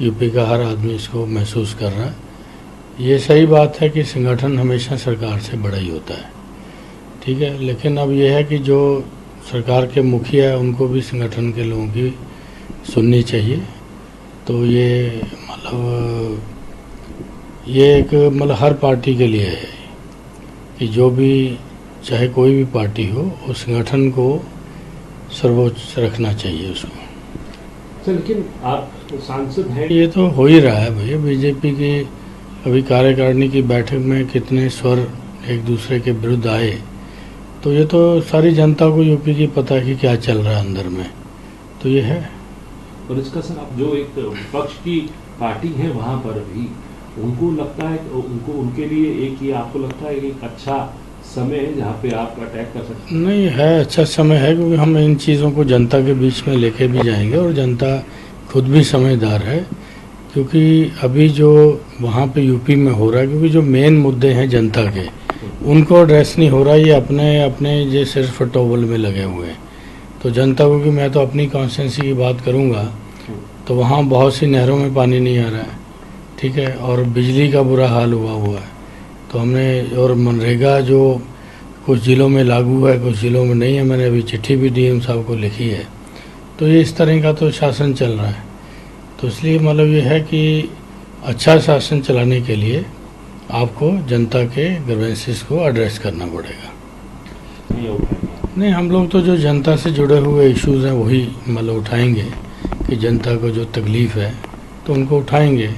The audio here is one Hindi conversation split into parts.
यूपी का हर आदमी इसको महसूस कर रहा है। ये सही बात है कि संगठन हमेशा सरकार से बड़ा ही होता है, ठीक है, लेकिन अब ये है कि जो सरकार के मुखिया है उनको भी संगठन के लोगों की सुननी चाहिए। तो ये मतलब ये एक मतलब हर पार्टी के लिए है कि जो भी चाहे कोई भी पार्टी हो उस संगठन को सर्वोच्च रखना चाहिए उसको। सर लेकिन आप सांसद हैं, ये तो हो ही रहा है भैया। बीजेपी की अभी कार्यकारिणी की बैठक में कितने स्वर एक दूसरे के विरुद्ध आए, तो ये तो सारी जनता को यूपी की पता है कि क्या चल रहा है अंदर में, तो ये है। और इसका सर आप जो एक विपक्ष की पार्टी है वहां पर भी उनको लगता है, उनको उनके लिए एक ये आपको लगता है कि एक अच्छा समय है जहाँ पे आप अटैक कर सकते हैं? नहीं है, अच्छा समय है, क्योंकि हम इन चीज़ों को जनता के बीच में लेके भी जाएंगे और जनता खुद भी समझदार है। क्योंकि अभी जो वहाँ पे यूपी में हो रहा है, क्योंकि जो मेन मुद्दे हैं जनता के उनको एड्रेस नहीं हो रहा, ये अपने अपने ये सिर्फ टोबल में लगे हुए हैं। तो जनता को, कि मैं तो अपनी कॉन्स्टिट्यूंसी की बात करूँगा तो वहाँ बहुत सी नहरों में पानी नहीं आ रहा है, ठीक है, और बिजली का बुरा हाल हुआ है। तो हमने, और मनरेगा जो कुछ ज़िलों में लागू है कुछ ज़िलों में नहीं है, मैंने अभी चिट्ठी भी डीएम साहब को लिखी है। तो ये इस तरह का तो शासन चल रहा है। तो इसलिए मतलब ये है कि अच्छा शासन चलाने के लिए आपको जनता के ग्रीवेंसेस को एड्रेस करना पड़ेगा। नहीं, हम लोग तो जो जनता से जुड़े हुए इश्यूज़ हैं वही मतलब उठाएंगे, कि जनता को जो तकलीफ़ है तो उनको उठाएंगे।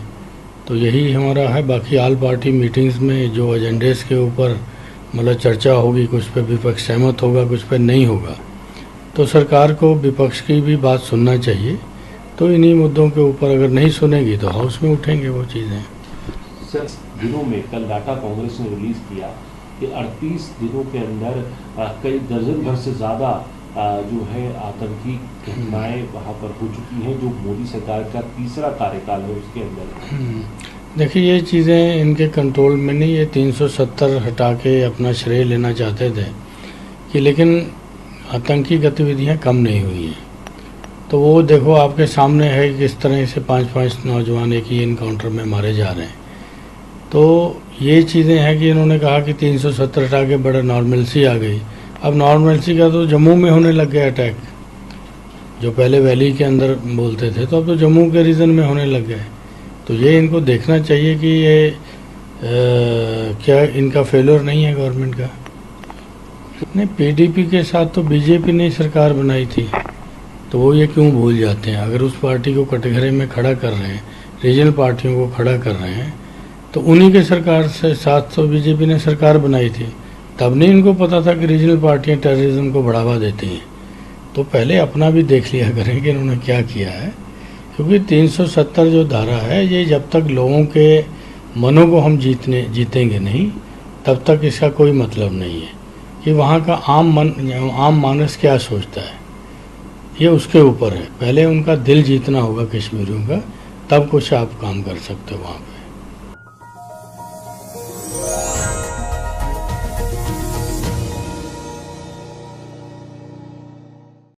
तो यही हमारा है। बाकी ऑल पार्टी मीटिंग्स में जो एजेंडेस के ऊपर मतलब चर्चा होगी, कुछ पे विपक्ष सहमत होगा, कुछ पे नहीं होगा, तो सरकार को विपक्ष की भी बात सुनना चाहिए। तो इन्हीं मुद्दों के ऊपर अगर नहीं सुनेगी तो हाउस में उठेंगे वो चीज़ें। सर दिनों में कल डाटा कांग्रेस ने रिलीज किया कि 38 दिनों के अंदर कई दर्जन भर से ज़्यादा जो है आतंकी घटनाएं वहाँ पर हो चुकी हैं, जो मोदी सरकार का तीसरा कार्यकाल है उसके अंदर। देखिए, ये चीज़ें इनके कंट्रोल में नहीं। ये 370 हटा के अपना श्रेय लेना चाहते थे कि, लेकिन आतंकी गतिविधियां कम नहीं हुई हैं। तो वो देखो आपके सामने है कि किस तरह से 5-5 नौजवान एक ही इनकाउंटर में मारे जा रहे हैं। तो ये चीज़ें हैं कि इन्होंने कहा कि 370 हटा के बड़ा नॉर्मलसी आ गई। अब नॉर्मलसी का तो जम्मू में होने लग गया अटैक, जो पहले वैली के अंदर बोलते थे तो अब तो जम्मू के रीजन में होने लग गए। तो ये इनको देखना चाहिए कि ये क्या इनका फेलियर नहीं है गवर्नमेंट का। नहीं, पीडीपी के साथ तो बीजेपी ने सरकार बनाई थी, तो वो ये क्यों भूल जाते हैं? अगर उस पार्टी को कटघरे में खड़ा कर रहे हैं, रीजनल पार्टियों को खड़ा कर रहे हैं, तो उन्हीं के सरकार से साथ तो बीजेपी ने सरकार बनाई थी। तब नहीं इनको पता था कि रीजनल पार्टियां टेररिज्म को बढ़ावा देती हैं। तो पहले अपना भी देख लिया करें कि इन्होंने क्या किया है। क्योंकि 370 जो धारा है, ये जब तक लोगों के मनों को हम जीतेंगे नहीं, तब तक इसका कोई मतलब नहीं है कि वहाँ का आम मानस क्या सोचता है। ये उसके ऊपर है। पहले उनका दिल जीतना होगा कश्मीरियों का, तब कुछ आप काम कर सकते हो वहाँ पे।